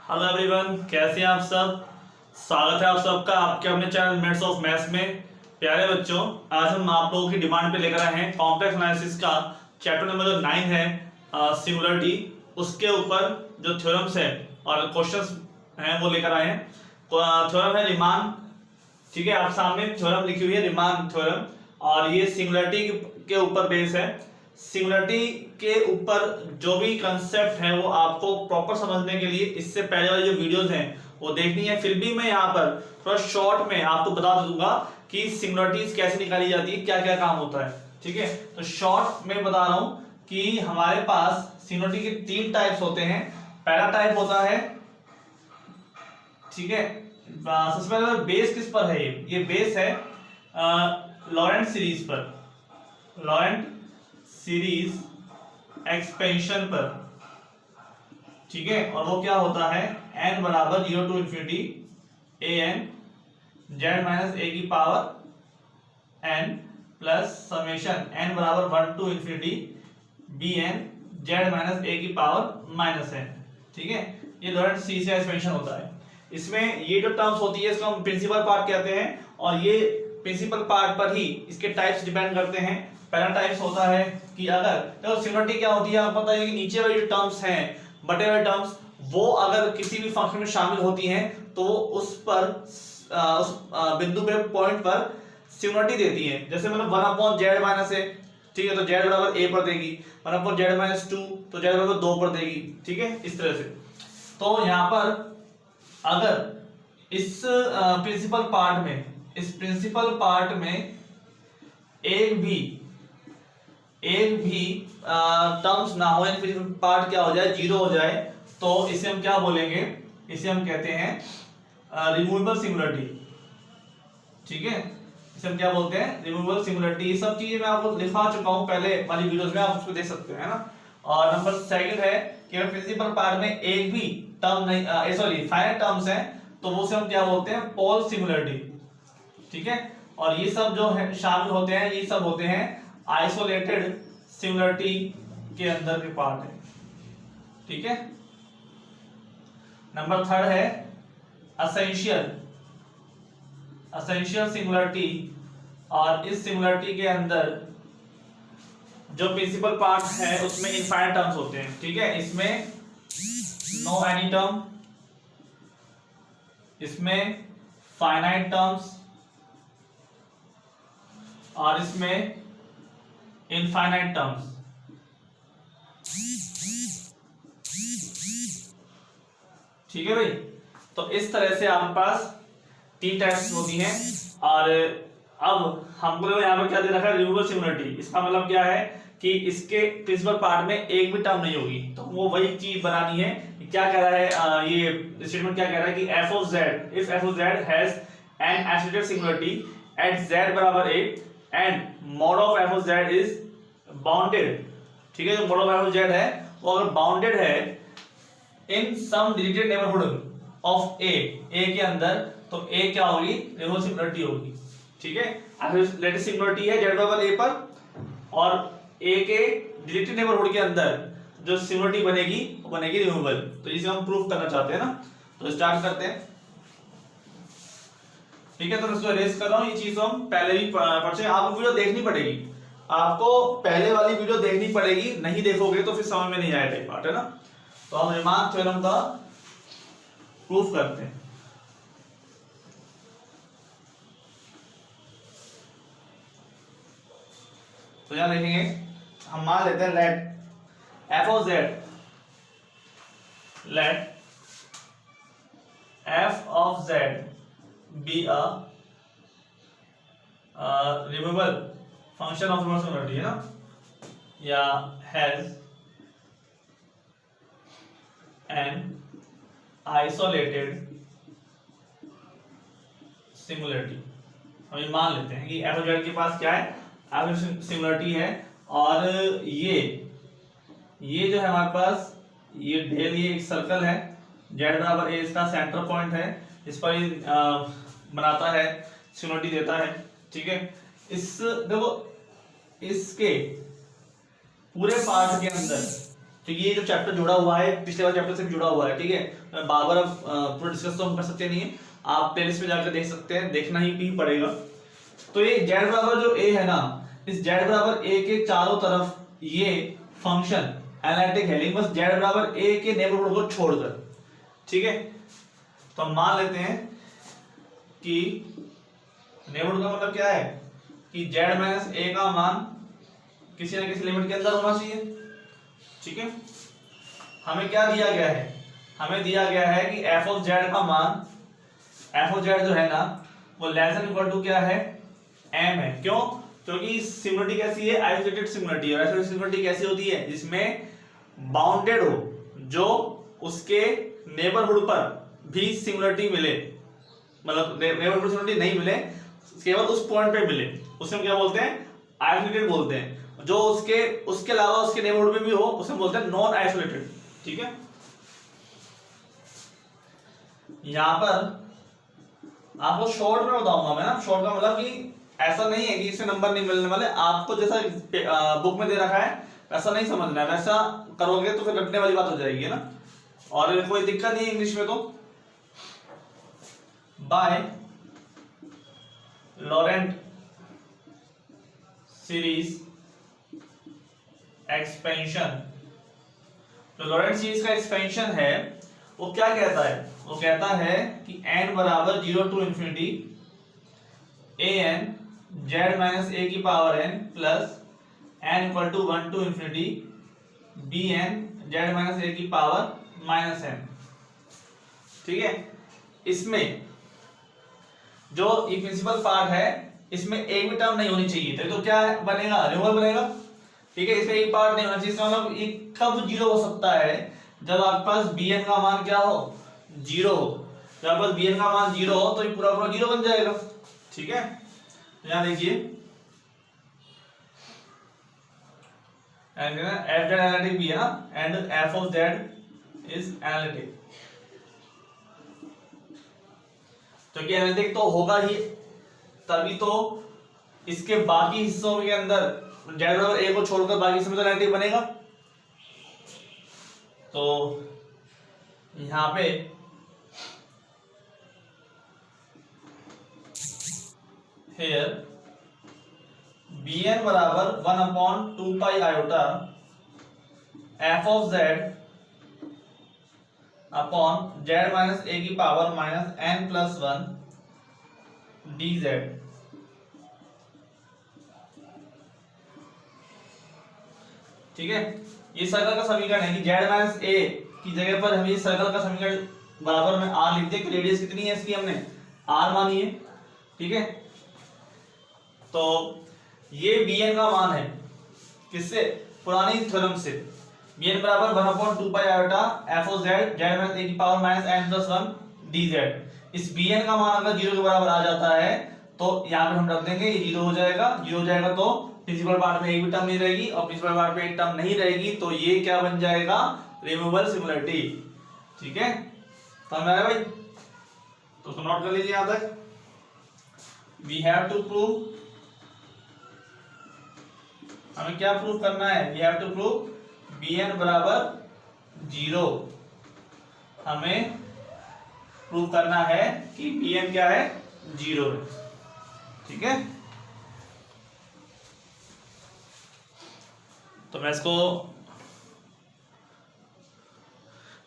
Hello everyone, कैसे हैं आप सब। स्वागत है आप सबका आपके अपने चैनल मेट्स ऑफ मैथ्स में। प्यारे बच्चों, आज हम आप लोगों की डिमांड पे लेकर आए हैं कॉम्प्लेक्स एनालिसिस का चैप्टर नंबर जो 9 है सिंगुलरिटी, उसके ऊपर जो थ्योरम्स है और क्वेश्चंस हैं वो लेकर आए हैं। थ्योरम है रीमान, ठीक है, आप सामने थ्योरम लिखी हुई है रीमान थ्योरम, और ये सिंगुलरिटी के ऊपर बेस है। सिंगुलरिटी के ऊपर जो भी कंसेप्ट है वो आपको प्रॉपर समझने के लिए इससे पहले वाली जो वीडियोस हैं वो देखनी है। फिर भी मैं यहाँ पर थोड़ा शॉर्ट में आपको बता दूंगा कि सिंगुलरिटीज कैसे निकाली जाती है, क्या क्या काम होता है, ठीक है। तो शॉर्ट में बता रहा हूं कि हमारे पास सिंगुलरिटी के 3 टाइप्स होते हैं। पहला टाइप होता है, ठीक है, सबसे पहले बेस किस पर है, ये बेस है लॉरेंट सीरीज पर, लॉरेंट सीरीज एक्सपेंशन पर, ठीक है। और वो क्या होता है, n बराबर 0 to infinity an z minus a की power n plus summation n बराबर 1 to infinity bn z minus a की पावर माइनस n, ठीक है। ये लॉरेंट सीरीज का एक्सपेंशन होता है। इसमें ये जो टर्म्स होती है इसको हम प्रिंसिपल पार्ट कहते हैं, और ये प्रिंसिपल पार्ट पर ही इसके टाइप्स डिपेंड करते हैं। पहला टाइप्स होता है कि अगर तो सिंगुलरिटी क्या होती है आपको पता है कि नीचे वाली जो टर्म्स हैं, बटे हुए टर्म्स, वो अगर किसी भी फंक्शन में शामिल होती हैं तो उस पर उस बिंदु पे पॉइंट पर सिंगुलरिटी देती है। जैसे मतलब 1/z माइनस a, ठीक है, तो z बराबर a पर देगी, 1/z माइनस 2 तो z बराबर 2 पर देगी, ठीक है, इस तरह से। तो यहाँ पर अगर इस प्रिंसिपल पार्ट में, इस प्रिंसिपल पार्ट में एक भी टर्म्स ना हो, यानी प्रिंसिपल पार्ट क्या हो जाए, 0 हो जाए, तो इसे हम क्या बोलेंगे, इसे हम कहते हैं रिमूवेबल सिंगुलरिटी, ठीक है। इसे हम क्या बोलते हैं, रिमूवेबल सिंगुलरिटी। ये सब चीजें मैं आपको लिखा चुका हूं पहले वाली वीडियोस में, आप उसको देख सकते हैं, है ना। और नंबर सेकंड है कि अगर प्रिंसिपल पार्ट में एक भी टर्म नहीं, सॉरी फाइनाइट टर्म्स हैं, तो वो से हम क्या बोलते हैं, पोल सिंगुलरिटी, ठीक है। और ये सब जो है शामिल होते हैं, ये सब होते हैं आइसोलेटेड सिंगुलरिटी के अंदर के पार्ट है, ठीक है। नंबर थर्ड है असेंशियल सिंगुलरिटी, और इस सिंगुलरिटी के अंदर जो प्रिंसिपल पार्ट है उसमें इनफाइनाइट टर्म्स होते हैं, ठीक है। इसमें नो एनी टर्म, इसमें फाइनाइट टर्म्स, और इसमें इनफाइनाइट टर्म्स, ठीक है भाई। तो इस तरह से आपके पास 3 टाइप्स होती हैं। और अब हमको यहाँ पर क्या दे रखा है, रिमूवेबल सिंगुलरिटी। इसका मतलब क्या है कि इसके प्रिंसिपल पार्ट में एक भी टर्म नहीं होगी, तो वो वही चीज बनानी है। क्या कह रहा है ये स्टेटमेंट, क्या कह रहा है कि f of z, if f of z has an isolated singularity at z बराबर a and mod of f of z is bounded, ठीक है। जो mod of f of z है वो अगर बाउंडेड है इन सम डिजिटेड नेबरहुड ऑफ a के अंदर, तो a क्या होगी, रिमूवेबल सिंगुलरिटी होगी, ठीक है। आइसोलेटेड सिंगुलरिटी है z बराबर a पर, और a के डिजिटेड नेबरहुड के अंदर जो सिंगुलरिटी बनेगी वो बनेगी रिमूवेबल। तो इसे हम प्रूफ करना चाहते हैं ना, तो स्टार्ट करते हैं, ठीक है। तो इसको अरेज कर रहा हूं, ये चीज तो हम पहले भी पढ़ चुके हैं। आपको वीडियो देखनी पड़ेगी, आपको पहले वाली वीडियो देखनी पड़ेगी, नहीं देखोगे तो फिर समझ में नहीं आएगा ये पार्ट, है ना। तो हम रीमान थ्योरम का प्रूफ करते हैं। तो यहां देखेंगे, हम मान लेते हैं let f of z, let f of z be a removable function of removable singularity, है ना, या has an isolated singularity। हम ये मान लेते हैं कि f of z के पास क्या है, isolated singularity है, और ये जो है हमारे पास ये ढेल, ये एक सर्कल है, z बराबर a इसका सेंटर पॉइंट है, इस पर बनाता है, सिंगुलरिटी देता है, ठीक है। इस देखो, इसके पूरे पार्ट के अंदर तो ये जो चैप्टर जुड़ा हुआ है पिछले वाले चैप्टर से भी जुड़ा हुआ है, ठीक है। मैं बार बार पूरा डिस्कस तो हम कर सकते नहीं है, आप प्लेलिस्ट में जाकर देख सकते हैं, देखना ही पड़ेगा। तो ये z बराबर जो a है ना, इस z बराबर a के चारों तरफ ये फंक्शन एनालिटिक है, लेकिन बस z बराबर a के नेबरहुड को छोड़कर, ठीक है। तो हम मान लेते हैं कि नेबरहुड का मतलब क्या है कि z माइनस a का मान किसी ना किसी लिमिट के अंदर होना चाहिए, ठीक है। हमें क्या दिया गया है, हमें दिया गया है कि f ऑफ z का मान, f ऑफ z जो है ना वो लेस देन इक्वल टू क्या है, m है। क्यों? क्योंकि सिमिलरिटी कैसी है, आइसोलेटेड सिमिलरिटी। और आइसोलेटेड सिमिलरिटी कैसी होती है, जिसमें बाउंडेड हो, जो उसके नेबरहुड पर भी सिमिलरिटी मिले, मतलब नेबरहुड सिमिलरिटी नहीं मिले, केवल उस पॉइंट पे मिले, उसे हम क्या बोलते हैं, आइसोलेटेड बोलते हैं। जो उसके अलावा उसके नेबरहुड में भी हो उसे बोलते हैं नॉन आइसोलेटेड, ठीक है। यहां पर आपको शॉर्ट में बताऊंगा मैं ना, शॉर्ट का मतलब कि ऐसा नहीं है कि इससे नंबर नहीं मिलने वाले, आपको जैसा बुक में दे रखा है वैसा नहीं समझना है, वैसा करोगे तो फिर रटने वाली बात हो जाएगी ना, और कोई दिक्कत नहीं है इंग्लिश में। तो बाय लॉरेंट सीरीज एक्सपेंशन, जो लॉरेंट सीरीज का एक्सपेंशन है वो क्या कहता है, वो कहता है कि n बराबर 0 to infinity an z minus a की power n plus n equal to 1 to infinity bn z minus a की पावर माइनस n, ठीक है। इसमें जो ये प्रिंसिपल पार्ट है इसमें एक भी टर्म नहीं होनी चाहिए, तो क्या बनेगा, रिमूवल बनेगा, ठीक है। इसमें एक पार्ट नहीं होना चाहिए, इसका मतलब ये कब जीरो हो सकता है, जब आपके पास bn का मान क्या हो, जीरो हो। जब आपके पास bn का मान जीरो हो तो ये पूरा पूरा जीरो बन जाएगा, ठीक है। यहां देखिए एंड f z एनालिटिक भी है ना, and f of z is analytic, तो क्या एनालिटिक तो होगा ही, तभी तो इसके बाकी हिस्सों के अंदर z बराबर a को छोड़कर बाकी हिस्सों में तो एनालिटिक बनेगा। तो यहां पे here bn बराबर 1/2 पाई iota f of z upon z minus a की power minus n plus 1 dz, ठीक है। ये सर्कल का समीकरण है कि z माइनस a की जगह पर हम ये सर्कल का समीकरण बराबर में r लिख दें, रेडियस कितनी है इसकी हमने r मानी है, ठीक है। तो ये bn का मान है किससे, पुरानी थ्योरम से, bn बराबर 1/2 पाई iota f of z z minus a की power minus n plus 1 dz। इस bn का मान अगर 0 के बराबर आ जाता है तो यहाँ पे हम रख देंगे, ये 0 हो जाएगा, 0 हो जाएगा तो प्रिंसिपल पार्ट में एक भी टर्म नहीं रहेगी, और प्रिंसिपल पार्ट में एक टर्म नहीं रहेगी तो ये क्या बन जाएगा, रिमूवेबल सिमिलरिटी, ठीक है। समझ आया भाई? तो नोट कर लीजिए यहां तक, वी हैव टू प्रूव, हमें क्या प्रूव करना है, we have to prove bn बराबर 0, हमें प्रूव करना है कि bn क्या है, 0 है, ठीक है। तो मैं इसको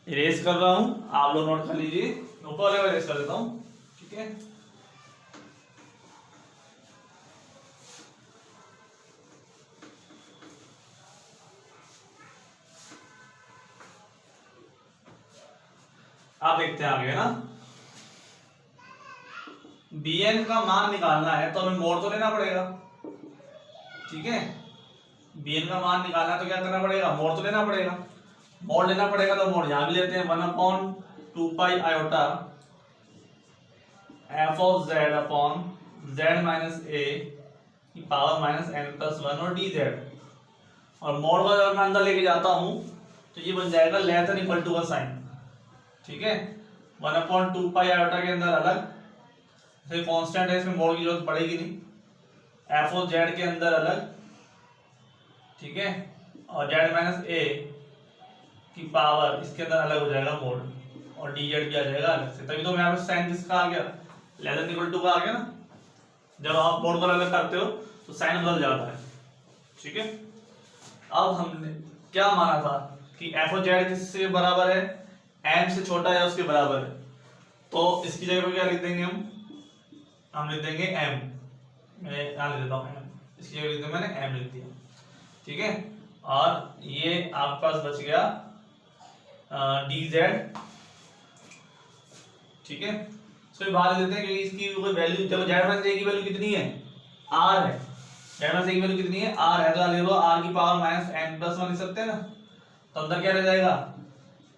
इरेज कर रहा हूं, आप लोग नोट कर लीजिए, ऊपर वाले इरेज कर देता हूं, ठीक है। आप देखते हैं आगे ना, bn का मान निकालना है तो हमें मोड तो लेना पड़ेगा, ठीक है। bn का मान निकालना है तो क्या करना पड़ेगा, मोड तो लेना पड़ेगा, मोड लेना पड़ेगा तो मोड यहां भी लेते हैं, 1/2 पाई iota f of z upon z minus a की पावर माइनस n प्लस 1 और dz, और मोड को अगर मैं अंदर लेके जाता हूं तो ये बन जाएगा लेस देन इक्वल टू का साइन, ठीक है। 1/2 पाई आयोटा के अंदर अलग, तो कांस्टेंट है, इसमें मोड की जरूरत पड़ेगी नहीं, f ऑफ z के अंदर अलग, ठीक है, और z माइनस a की पावर इसके अंदर अलग हो जाएगा मोड, और dz भी आ जाएगा अलग से। तभी तो यहाँ पे साइन किसका आ गया, लेस देन इक्वल टू का आ गया ना। जब आप मोड को अलग करते हो तो साइन बदल जाता है, ठीक है। अब हमने क्या माना था कि एफ ऑफ जेड किससे बराबर है, एम से छोटा है उसके बराबर है, तो इसकी जगह पे क्या लिख देंगे हम लिख देंगे एम। मैं यहाँ लिख देता हूँ एम, इसकी जगह लिख दिया मैंने एम लिख दिया, ठीक है। और ये आपके पास बच गया डी जेड, ठीक है। तो बाहर लेते हैं क्योंकि इसकी कोई वैल्यू, देखो जेड माइनस ए की वैल्यू कितनी है, आर है। जेड माइनस ए की वैल्यू कितनी है, आर है, तो ले लो आर की पावर माइनस एन प्लस 1 लिख सकते हैं ना। तो अंदर क्या रह जाएगा,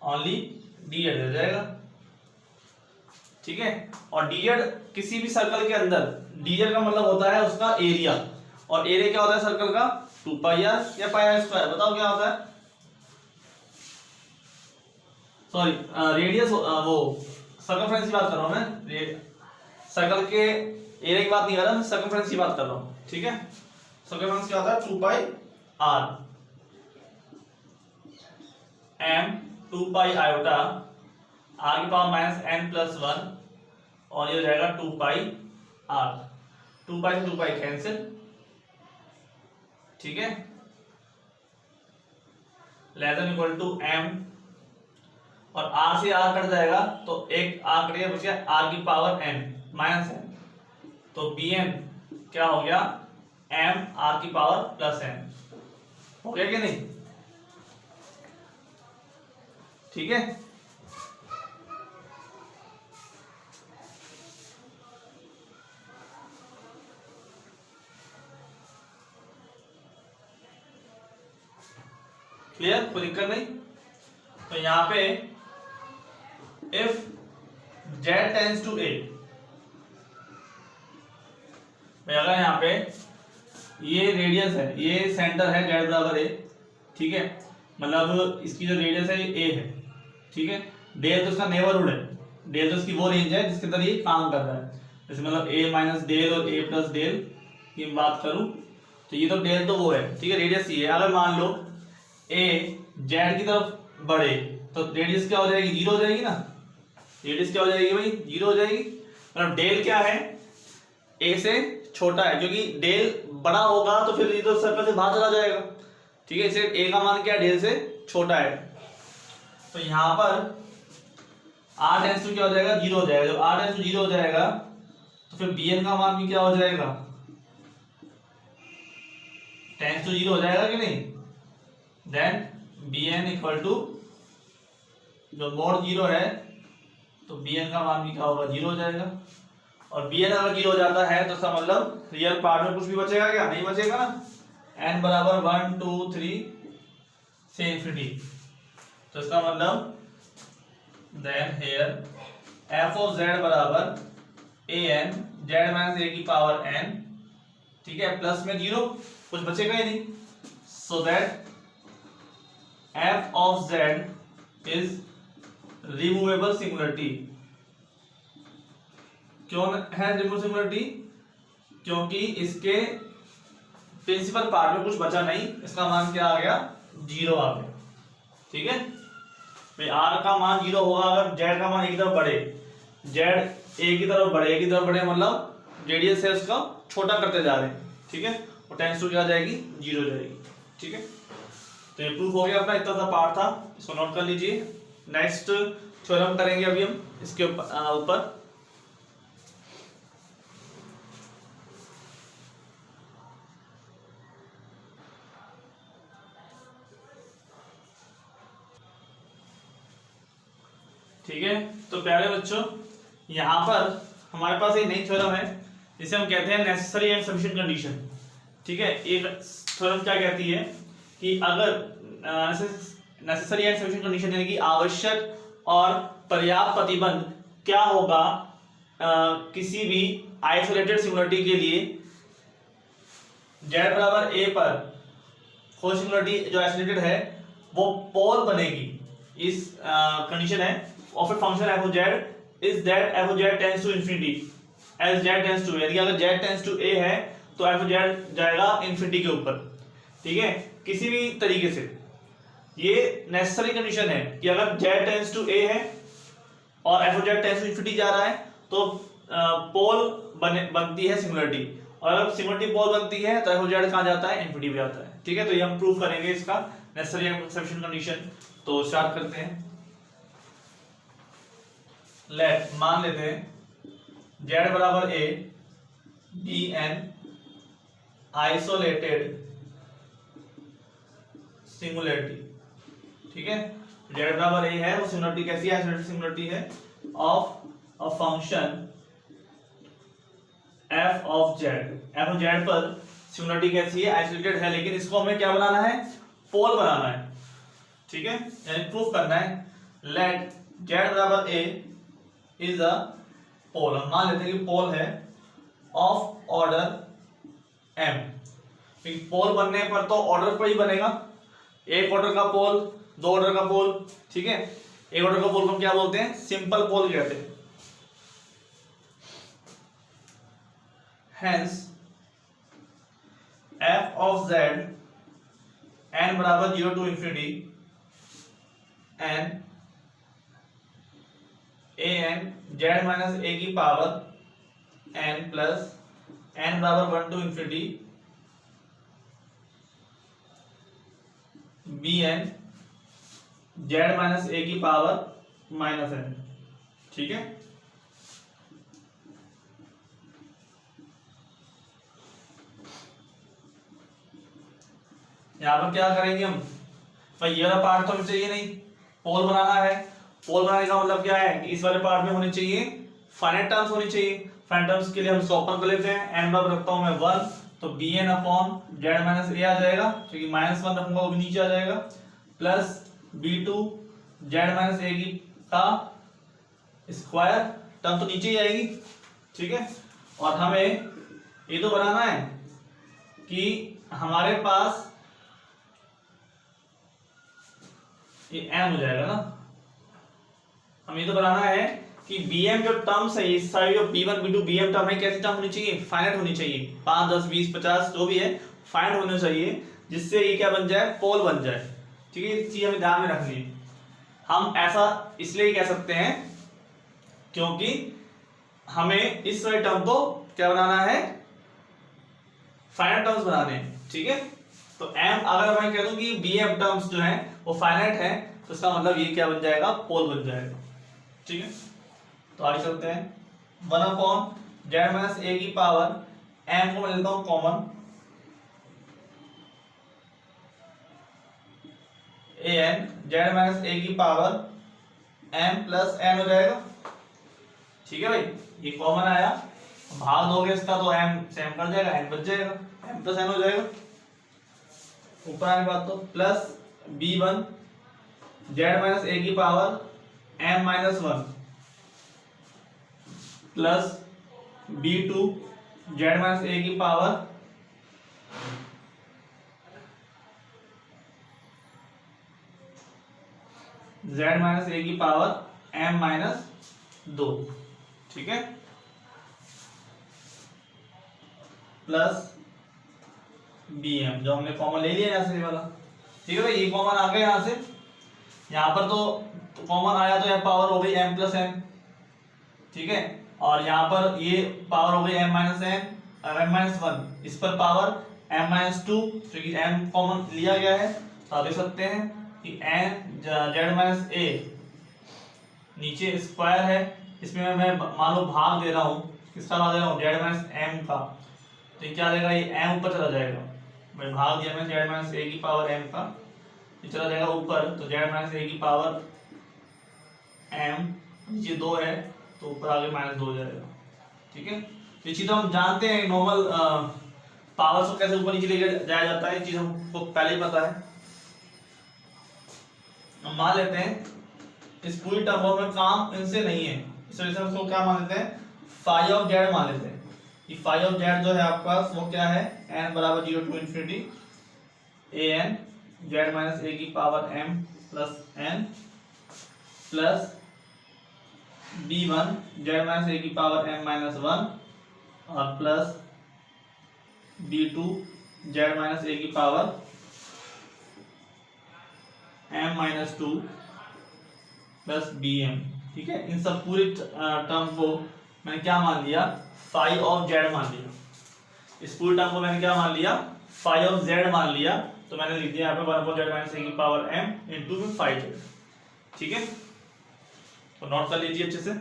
ओनली डी जेड रह जाएगा, ठीक है। और डी जेड किसी भी सर्कल के अंदर, डी जेड का मतलब होता है उसका एरिया, और एरिया क्या होता है सर्कल का, 2 पाई आर या पाई आर स्क्वायर, बताओ क्या होता है, सॉरी रेडियस, वो सर्कमफ्रेंस की बात कर रहा हूं मैं, सर्कल के एरिया की बात नहीं कर रहा मैं, सर्कमफ्रेंस की बात कर रहा हूं, ठीक है। सर्कमफ्रेंस क्या होता है, 2 pi R M 2 pi iota R की पावर माइनस एन प्लस 1, और ये हो जाएगा 2 पाई आर, 2 पाई से 2 पाई कैंसिल, ठीक है, less than equal to M, और आर से आर कट जाएगा तो एक आर कट गया, बच गया आर की पावर एन माइनस एन, तो बी एन क्या हो गया, एम आर की पावर प्लस एन, हो गया कि नहीं, ठीक है। क्लियर, कोई दिक्कत नहीं। तो यहां पे if z tends to a, अगर यहाँ पे ये रेडियस है, ये सेंटर है z बराबर a, ठीक है, मतलब इसकी जो रेडियस है ये a है, ठीक है। डेल तो इसका नेबरहुड है, डेल तो इसकी वो रेंज है जिसके अंदर ये काम कर रहा है, जैसे मतलब a माइनस डेल और a प्लस डेल की बात करूं तो ये तो डेल तो वो है, ठीक है, रेडियस ये है। अगर मान लो a z की तरफ बढ़े तो रेडियस क्या हो जाएगी, 0 हो जाएगी ना, रेडियस क्या हो जाएगी भाई, 0 हो जाएगी। मतलब डेल क्या है, a से छोटा है, क्योंकि डेल बड़ा होगा तो फिर ये तो सर्कल से बाहर चला जाएगा, ठीक है, इसे a का मान क्या है, डेल से छोटा है। तो यहाँ पर r टेंड्स टू क्या हो जाएगा, 0 हो जाएगा। जब r टेंड्स टू 0 हो जाएगा तो फिर bn का मान भी क्या हो जाएगा, टेंड्स टू 0 हो जाएगा कि नहीं, देन bn इक्वल टू, जो मोड 0 है तो bn का मान भी क्या होगा, 0 हो जाएगा। और bn अगर 0 हो जाता है तो इसका मतलब रियल पार्ट में कुछ भी बचेगा क्या, नहीं बचेगा ना, n बराबर 1 2 3 से इंफिनिटी, तो इसका मतलब then here f of z बराबर an z माइनस a की पावर n, ठीक है, प्लस में 0, कुछ बचेगा ही नहीं, so that f of z is removable singularity। क्यों है रिमूवेबल सिंगुलरिटी, क्योंकि इसके प्रिंसिपल पार्ट में कुछ बचा नहीं, इसका मान क्या आ गया, 0 आ गया, ठीक है भाई। r का मान 0 होगा अगर z का मान एक तरफ बढ़े, z a की तरफ बढ़े, a की तरफ बढ़े मतलब रेडियस है उसका छोटा करते जा रहे हैं, ठीक है, और टेंस टू क्या आ जाएगी, 0 हो जाएगी, ठीक है। तो ये प्रूफ हो गया अपना, इतना सा पार्ट था, इसको नोट कर लीजिए। नेक्स्ट थ्योरम करेंगे अभी हम इसके ऊपर। ठीक है, तो प्यारे बच्चों यहाँ पर हमारे पास एक नई थ्योरम है जिसे हम कहते हैं नेसेसरी एंड सफिशिएंट कंडीशन, ठीक है। एक थ्योरम क्या कहती है कि अगर नेसेसरी एंड सफिशिएंट कंडीशन यानी कि आवश्यक और पर्याप्त प्रतिबंध क्या होगा किसी भी आइसोलेटेड सिंगुलरिटी के लिए, z बराबर a पर कोई सिंगुलरिटी जो आइसोलेटेड है वो पोल बनेगी, इस कंडीशन है of a function f of z is that f of z tends to infinity as z tends to, यानी अगर z tends to a है तो f of z जाएगा इंफिनिटी के ऊपर, ठीक है, किसी भी तरीके से। ये नेसेसरी कंडीशन है कि अगर z टेंड्स टू a है और f of z tends to infinity जा रहा है तो पोल बनती है सिंगुलरिटी, और अगर सिंगुलरिटी पोल बनती है तो f ऑफ z कहां जाता है, इंफिनिटी पे जाता है। ठीक है, तो ये हम प्रूव करेंगे इसका नेसेसरी एक्सेप्शन कंडीशन। तो स्टार्ट करते हैं। लेट मान लेते हैं z बराबर a be an isolated singularity. ठीक है, z बराबर a है, वो सिंगुलरिटी कैसी है, आइसोलेटेड सिंगुलरिटी है of a function f of z पर सिंगुलरिटी कैसी है, आइसोलेटेड है, लेकिन इसको हमें क्या बनाना है, पोल बनाना है। ठीक है, यानी प्रूफ करना है। लेट z बराबर a इज अ पोल, हम मान लेते हैं कि पोल है ऑफ ऑर्डर m। पोल बनने पर तो ऑर्डर पर ही बनेगा, एक ऑर्डर का पोल, दो ऑर्डर का पोल। ठीक है, एक ऑर्डर का पोल को हम क्या बोलते हैं, सिंपल पोल कहते हैं। Hence f of z n बराबर 0 to infinity n a n z minus a की पावर n प्लस n बराबर 1 to infinity B N Z minus A की पावर माइनस n। ठीक है, यहां पर क्या करेंगे हम, भाई ये वाला पार्ट तो हमें चाहिए नहीं, पोल बनाना है। पोल बनाने का मतलब क्या है कि इस वाले पार्ट में होनी चाहिए फाइनाइट टर्म्स होनी चाहिए। फाइनाइट टर्म्स के लिए हम इसको ओपन कर लेते हैं। n बराबर रखता हूं मैं 1, तो B N upon Z minus A आ जाएगा, क्योंकि -1 रखूंगा वो भी नीचे आ जाएगा, plus b2 Z minus A की का स्क्वायर टर्म तो नीचे ही आएगी। ठीक है, और हमें ये तो बनाना है कि हमारे पास ये m हो जाएगा ना, हमें ये तो बनाना है कि bm जो टर्म्स है, इस साइड जो b1 b2 bm टर्म है, कैसी टर्म होनी चाहिए, फाइनाइट होनी चाहिए, 5 10 20 50 जो भी है फाइनाइट होने चाहिए, जिससे ये क्या बन जाए, पोल बन जाए। ठीक है, ये चीज हमें ध्यान में रखनी है। हम ऐसा इसलिए कह सकते हैं क्योंकि हमें इस वाले टर्म को क्या बनाना है, फाइनाइट टर्म्स बनाने हैं। ठीक है, तो m अगर मैं कह दूं कि bm टर्म्स जो है वो फाइनाइट है, तो इसका मतलब ये क्या बन जाएगा, पोल बन जाएगा। ठीक है, तो आगे चलते हैं। 1 अपॉन जेड माइनस ए की पावर m को मैं लेता हूं common, A N Z minus A की पावर m प्लस n हो जाएगा। ठीक है भाई, ये कॉमन आया, भाग दोगे इसका तो m से m कर जाएगा, n बच जाएगा, m प्लस n हो जाएगा। ऊपर आने के बाद तो plus b1 Z minus A की power m minus 1 plus b2 Z minus A की पावर z माइनस ए की पावर m माइनस 2। ठीक है, प्लस bm जो हमने कॉमन ले लिया यहां से वाला। ठीक है भाई, ये कॉमन आ गया यहां से, यहां पर तो कॉमन आया तो यह पावर हो गई m प्लस n। ठीक है, और यहां पर ये पावर हो गई m minus n m minus 1, इस पर पावर m माइनस 2, क्योंकि m कॉमन लिया गया है। तो आप देख सकते हैं कि n जेड माइनस a नीचे स्क्वायर है, इसमें मैं मान लो भाग दे रहा हूं, किसका भाग दे रहा हूं, जेड माइनस m का, तो क्या देगा, ये m ऊपर चला जाएगा। मैं भाग दिया मैं जेड माइनस ए की पावर m का, ये चला जाएगा ऊपर, तो जेड माइनस ए की पावर m, नीचे 2 है तो ऊपर आगे -2 हो जाएगा। ठीक है, तो ये चीज हम जानते हैं, नॉर्मल पावर्स को कैसे ऊपर नीचे लेकर जाया जाता है, ये चीज हमको पहले ही पता है। हम मान लेते हैं इस पूरी टर्म में काम इनसे नहीं है, इस वजह से हम इसको क्या मान लेते हैं, फाई ऑफ जेड मान लेते हैं। ये फाई ऑफ जेड जो है आपके पास वो क्या है, n बराबर 0 to infinity A N Z minus A की power m plus n plus b1 Z minus A की पावर m माइनस 1 और plus b2 Z minus A की power m minus 2 plus B M. ठीक है, इन सब पूरे term को मैंने क्या मान लिया, फाई ऑफ जेड मान लिया। इस पूरे टर्म को मैंने क्या मान लिया, फाई ऑफ जेड मान लिया। तो मैंने लिख दिया यहाँ पे 1/z माइनस a की पावर m इंटू में फाई जेड। ठीक है, तो नोट कर लीजिए अच्छे से।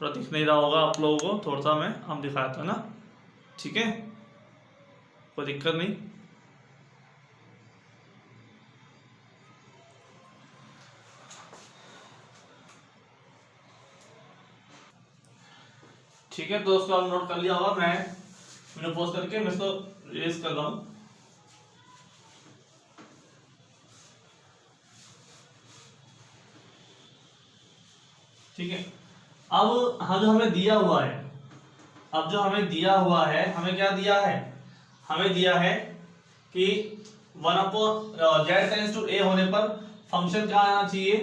थोड़ा दिख नहीं रहा होगा आप लोगों को, थोड़ा सा मैं हम दिखाया था ना। ठीक है, कोई दिक्कत नहीं। ठीक है, तो उसको आप नोट कर लिया होगा। मैंने पोस्ट करके मैं इसको रेस कर रहा हूं। ठीक है, अब हाँ जो हमें दिया हुआ है, अब जो हमें दिया हुआ है, हमें क्या दिया है, हमें दिया है कि 1/z टेंड्स टू a होने पर फंक्शन क्या आना चाहिए,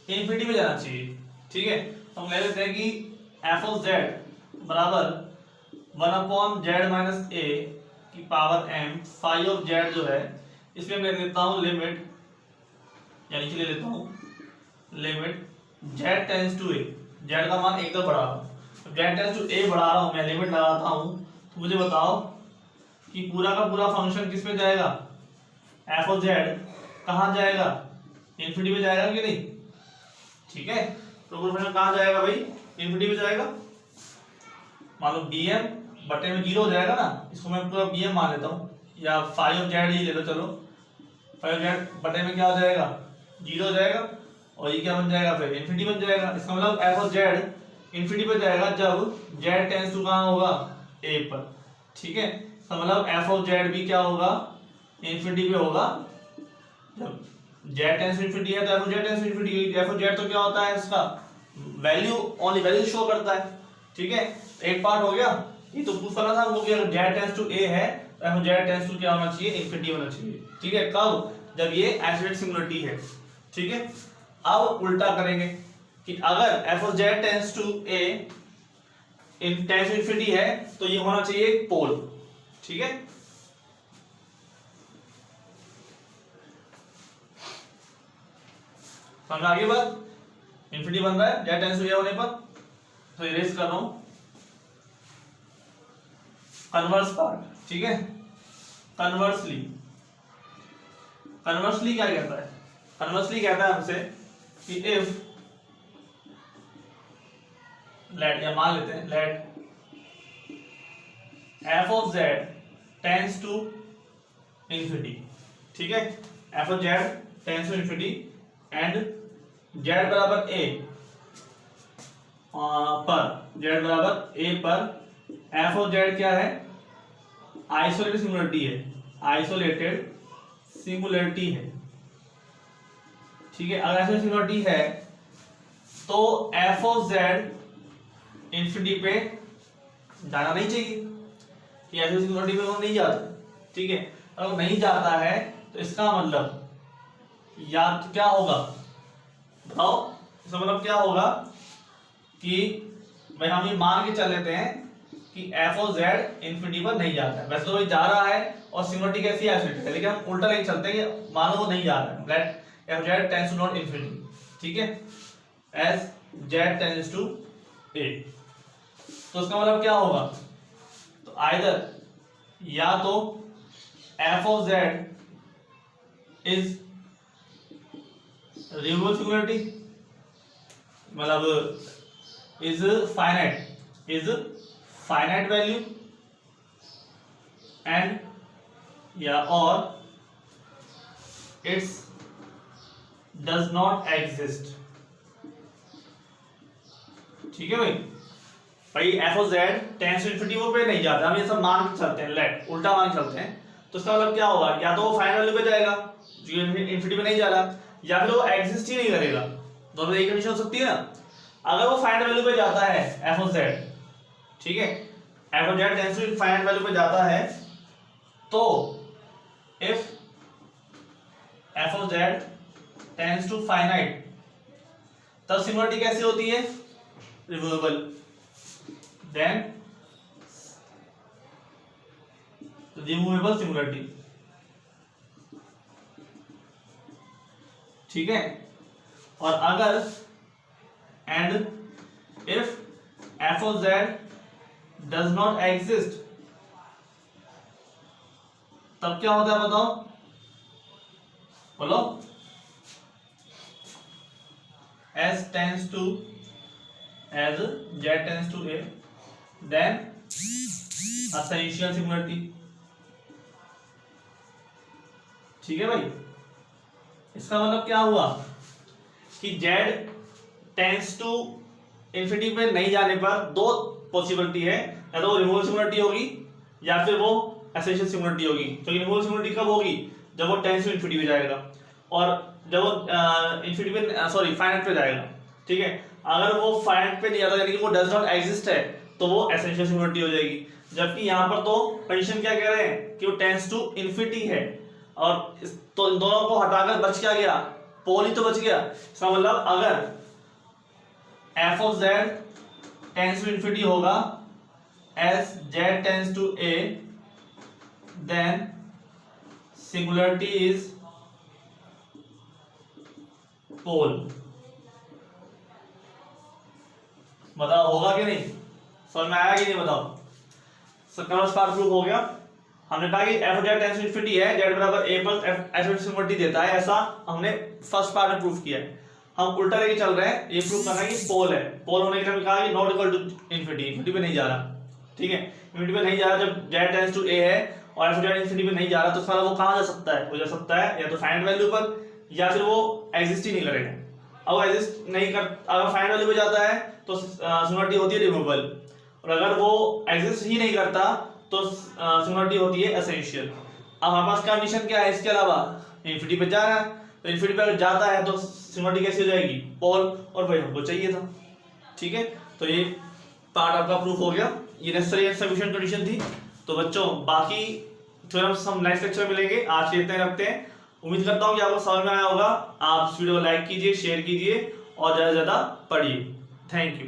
इन्फिनिटी में जाना चाहिए। ठीक है, तो हम ले लेते हैं कि f ऑफ z बराबर 1/z माइनस a की power m phi of z जो है, इसमें मैं लेता हूं लिमिट, यानी कि ले लेता हूं limit z tends to a, z का मान एकदम बढ़ा रहा हूं, z टेंड्स टू a बढ़ा रहा हूं, मैं लिमिट लगाता हूं। तो मुझे बताओ कि पूरा का पूरा फंक्शन किस पे जाएगा, f ऑफ z कहां जाएगा, इन्फिनिटी में जाएगा कि नहीं। ठीक है, तो पूरा फंक्शन कहां जाएगा भाई, इन्फिनिटी में जाएगा। मान लो bm बटे में 0 हो जाएगा ना, इसको मैं पूरा bm मान लेता हूं, या फाई ऑफ z ही ले लो, चलो फाई ऑफ z बटे में क्या हो जाएगा, 0 हो जाएगा, और ये क्या बन जाएगा फिर इन्फिनिटी बन जाएगा। इसका मतलब f ऑफ z इन्फिनिटी पे जाएगा जब z टेंड्स टू कहां होगा, a पर। ठीक है, इसका मतलब f ऑफ z भी क्या होगा, इन्फिनिटी पे होगा। जब z टेंड्स टू इन्फिनिटी है तो f of z tends to infinity, f of z तो क्या होता है, इसका वैल्यू ओनली वैल्यू शो करता है। ठीक है, एक पार्ट हो गया। ये तो पूछ करना था हमको कि अगर z टेंड्स टू a है तो f of z tends to क्या होना चाहिए, इन्फिनिटी होना चाहिए। ठीक है, कब, जब ये आइसोलेटेड सिंगुलरिटी है। ठीक है, अब उल्टा करेंगे कि अगर f of z tends to a in tends to infinity है तो ये होना चाहिए एक पोल। ठीक है, समझ आ गई बात, इन्फिनिटी बन रहा है z टेंड्स टू a होने पर। तो इरेज कर रहा हूं कन्वर्स पार्ट। ठीक है, कन्वर्सली, कन्वर्सली क्या कहता है, कन्वर्सली कहता है हमसे कि इफ लेट, या मान लेते हैं let f of z tends to infinity. ठीक है, f of z tends to infinity and z बराबर a पर, z बराबर a पर f ऑफ z क्या है, आइसोलेटेड सिंगुलरिटी है, आइसोलेटेड सिंगुलरिटी है। ठीक है, अगर आइसोलेटेड सिंगुलरिटी है तो f ऑफ z इन्फिनिटी पे जाना नहीं चाहिए, कि आइसोलेटेड सिंगुलरिटी पे वो नहीं जाता। ठीक है, अगर नहीं जाता है तो इसका मतलब या तो क्या होगा, बताओ, इसका मतलब क्या होगा कि भाई हम ये मान के चल लेते हैं कि f ऑफ z इन्फिनिटी पर नहीं जाता है। वैसे तो भाई जा रहा है और सिंगुलरिटी कैसी है, आइसोलेटेड है, लेकिन हम उल्टा लेके चलते हैं कि मान लो वो नहीं जा रहा है, let f of z tends to not infinity. ठीक है, as z tends to a, तो इसका मतलब क्या होगा, तो आइदर या तो f of z is removable singularity, मतलब इज फाइनाइट वैल्यू एंड या और इट्स डज नॉट एग्जिस्ट। ठीक है भाई f of z tends to infinity वो पे नहीं जाता, हम ये सब मान के चलते हैं, लेट उल्टा मान के चलते हैं। तो इसका मतलब क्या होगा, या तो वो फाइनल वैल्यू पे जाएगा जो इन्फिनिटी पे नहीं जा रहा, या फिर वो एग्जिस्ट ही नहीं करेगा। दोनों एक कंडीशन हो सकती है ना। अगर वो फाइनल वैल्यू पे जाता है f ऑफ z, ठीक है, f of z tends to final value पे जाता है, तो if f of z tends to finite, तब सिंगुलरिटी कैसी होती है, रिमूवेबल। देन रिमूवेबल सिंगुलरिटी, ठीक है। और अगर and if F of Z does not exist, तब क्या होता है बताओ, बोलो। as tends to as z tends to a, then essential singularity, ठीक है भाई। इसका मतलब क्या हुआ कि z टेंस टू इंफिनिटी पे नहीं जाने पर दो पॉसिबिलिटी है, या तो वो रिमूवेबल सिंगुलरिटी होगी या फिर वो एसेंशियल सिंगुलरिटी होगी। तो रिमूवेबल सिंगुलरिटी कब होगी, जब वो टेंस टू इंफिनिटी पे जाएगा, और जब वो इंफिनिटी पे फाइनाइट पे जाएगा, ठीक है। अगर वो फाइनाइट पे नहीं जाता, यानी कि वो डज नॉट एग्जिस्ट है, तो वो एसेंशियल सिंगुलरिटी हो जाएगी। जबकि यहाँ पर तो कंडीशन क्या कह रहे हैं कि वो टेंस टू इंफिनिटी है, और तो इन दोनों को हटाकर बच क्या गया, पोल ही तो बच गया। इसका मतलब अगर F of Z tends to infinity होगा as Z tends to A, then singularity is pole. बताओ होगा कि नहीं, समझ में आया कि नहीं, बताओ। फर्स्ट पार्ट प्रूफ हो गया। हमने कहा कि F Z tends to infinity है, जेड बराबर A plus F essential singularity देता है, ऐसा हमने फर्स्ट पार्ट में प्रूफ किया है। हम उल्टा लेके चल रहे हैं, ये प्रूफ करना है कि पोल है। पोल होने के लिए कहा कि not equal to infinity, infinity पे नहीं जा रहा, ठीक है। इंफिनिटी पे नहीं जा रहा, जब जेड टेंस टू ए है और एफ जेड इंफिनिटी पे नहीं जा रहा, तो सारा वो कहां जा सकता है, वो जा सकता है या तो फाइनाइट वैल्यू पर, या फिर वो एग्जिस्ट ही नहीं करेगा। अब एग्जिस्ट नहीं कर, अगर फाइनाइट वैल्यू पे जाता है तो सिंगुलरिटी होती है रिमूवेबल, और अगर वो एग्जिस्ट ही नहीं करता तो सिंगुलरिटी होती है एसेंशियल। अब हमारे पास कंडीशन क्या है इसके अलावा, इंफिनिटी पे जा रहा है, तो इंफिनिटी पे अगर जाता है तो सिंगुलरिटी कैसे हो जाएगी, पोल, और वही हमको चाहिए था, ठीक है। तो ये पार्ट आपका प्रूफ हो गया, ये नेसेसरी एंड सफिशिएंट कंडीशन थी। तो बच्चों बाकी थ्योरम्स हम नेक्स्ट लेक्चर में मिलेंगे, आज के इतने रखते हैं। उम्मीद करता हूँ कि आपको समझ में आया होगा। आप इस वीडियो को लाइक कीजिए, शेयर कीजिए और ज़्यादा से ज़्यादा पढ़िए। Thank you.